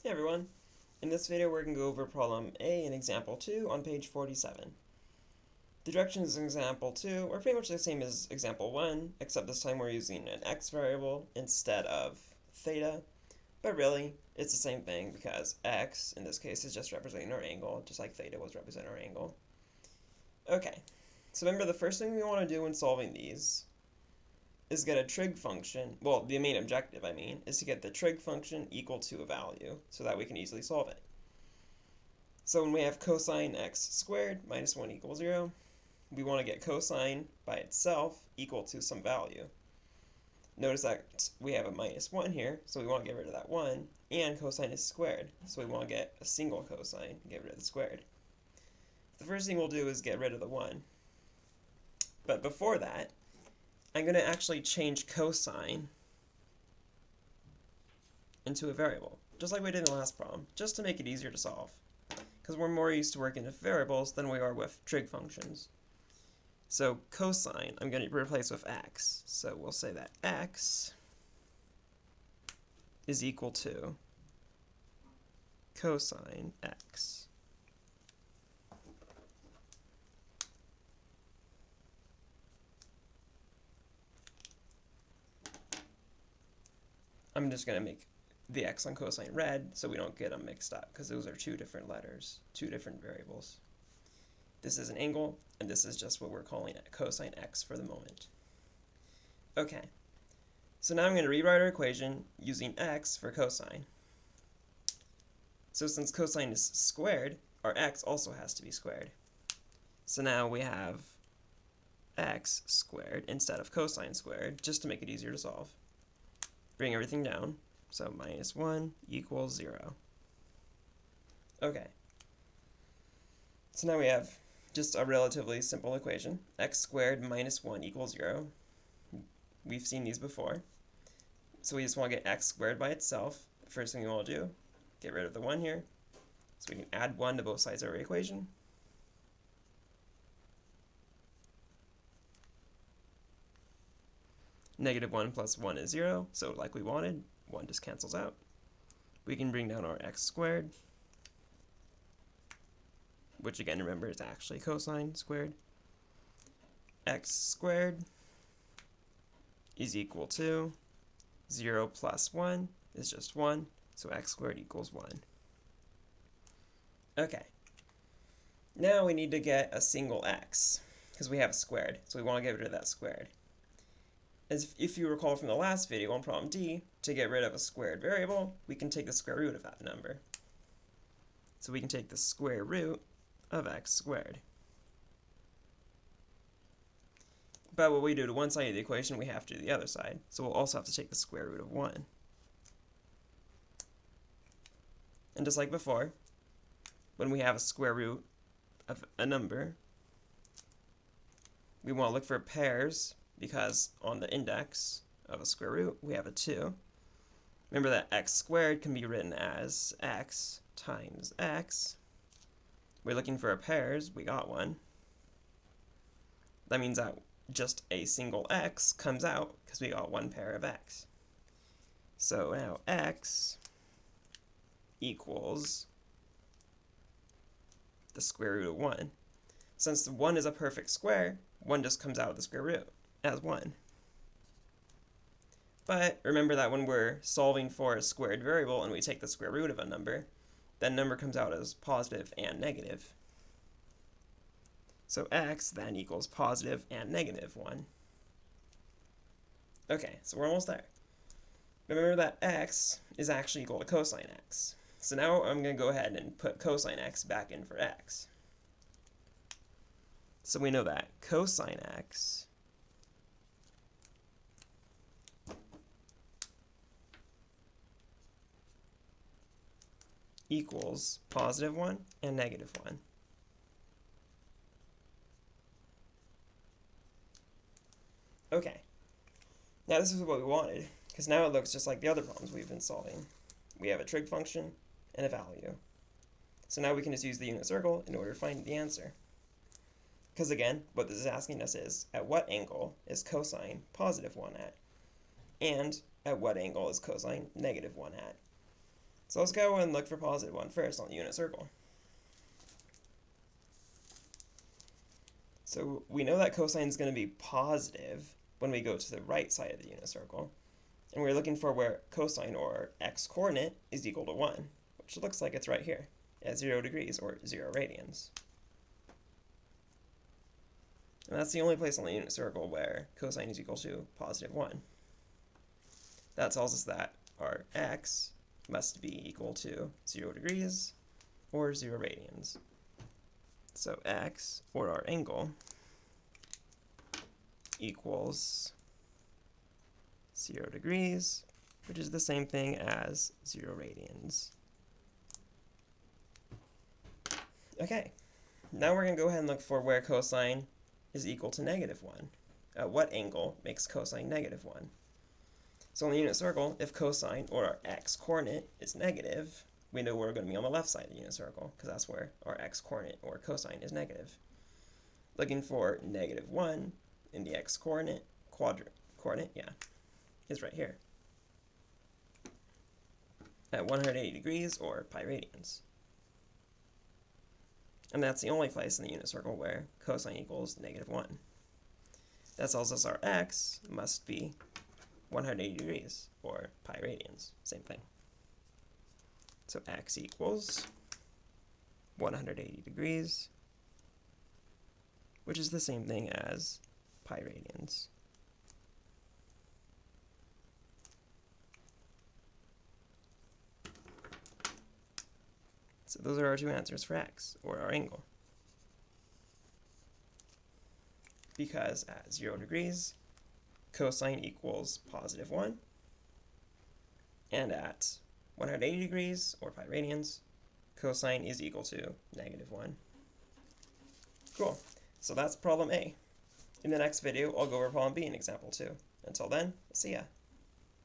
Hey everyone! In this video we're going to go over problem A in example 2 on page 47. The directions in example 2 are pretty much the same as example 1, except this time we're using an x variable instead of theta, but really it's the same thing because x in this case is just representing our angle, just like theta was representing our angle. Okay, so remember the first thing we want to do when solving these is get a trig function. Well, the main objective, is to get the trig function equal to a value so that we can easily solve it. So when we have cosine x squared minus 1 equals 0, we want to get cosine by itself equal to some value. Notice that we have a minus 1 here, so we want to get rid of that 1, and cosine is squared, so we want to get a single cosine and get rid of the squared. The first thing we'll do is get rid of the 1. But before that, I'm going to actually change cosine into a variable, just like we did in the last problem, just to make it easier to solve, because we're more used to working with variables than we are with trig functions. So cosine, I'm going to replace with x. So we'll say that x is equal to cosine x. I'm just going to make the x on cosine red so we don't get them mixed up, because those are two different letters, two different variables. This is an angle, and this is just what we're calling cosine x for the moment. Okay, so now I'm going to rewrite our equation using x for cosine. So since cosine is squared, our x also has to be squared. So now we have x squared instead of cosine squared, just to make it easier to solve. Bring everything down, so minus 1 equals 0. Okay, so now we have just a relatively simple equation. X squared minus 1 equals 0. We've seen these before. So we just want to get x squared by itself. The first thing we want to do, get rid of the 1 here. So we can add 1 to both sides of our equation. Negative 1 plus 1 is 0, so like we wanted, 1 just cancels out. We can bring down our x squared, which again, remember, is actually cosine squared. X squared is equal to 0 plus 1 is just 1, so x squared equals 1. Okay, now we need to get a single x, because we have a squared, so we want to get rid of that squared. As if you recall from the last video on problem D, to get rid of a squared variable, we can take the square root of that number. So we can take the square root of x squared. But what we do to one side of the equation, we have to do the other side. So we'll also have to take the square root of 1. And just like before, when we have a square root of a number, we want to look for pairs, because on the index of a square root, we have a 2. Remember that x squared can be written as x times x. We're looking for a pairs, we got one. That means that just a single x comes out because we got one pair of x. So now x equals the square root of 1. Since 1 is a perfect square, 1 just comes out of the square root as 1. But remember that when we're solving for a squared variable and we take the square root of a number, that number comes out as positive and negative. So x then equals positive and negative 1. Okay, so we're almost there. Remember that x is actually equal to cosine x. So now I'm going to go ahead and put cosine x back in for x. So we know that cosine x equals positive 1 and negative 1. Okay, now this is what we wanted, because now it looks just like the other problems we've been solving. We have a trig function and a value. So now we can just use the unit circle in order to find the answer. Because again, what this is asking us is, at what angle is cosine positive 1 at? And at what angle is cosine negative 1 at? So let's go and look for positive 1 first on the unit circle. So we know that cosine is going to be positive when we go to the right side of the unit circle. And we're looking for where cosine, or x-coordinate, is equal to 1, which looks like it's right here at 0 degrees, or 0 radians. And that's the only place on the unit circle where cosine is equal to positive 1. That tells us that our x must be equal to 0 degrees, or 0 radians. So x, or our angle, equals 0 degrees, which is the same thing as 0 radians. Okay, now we're going to go ahead and look for where cosine is equal to negative 1. What angle makes cosine negative 1? So in the unit circle, if cosine, or our x-coordinate, is negative, we know we're going to be on the left side of the unit circle, because that's where our x-coordinate, or cosine, is negative. Looking for negative 1 in the x-coordinate, is right here at 180 degrees, or pi radians. And that's the only place in the unit circle where cosine equals negative 1. That tells us our x must be 180 degrees, or pi radians, same thing. So x equals 180 degrees, which is the same thing as pi radians. So those are our two answers for x, or our angle. Because at 0 degrees, cosine equals positive 1, and at 180 degrees, or pi radians, cosine is equal to negative 1. Cool. So that's problem A. In the next video, I'll go over problem B in example 2. Until then, see ya.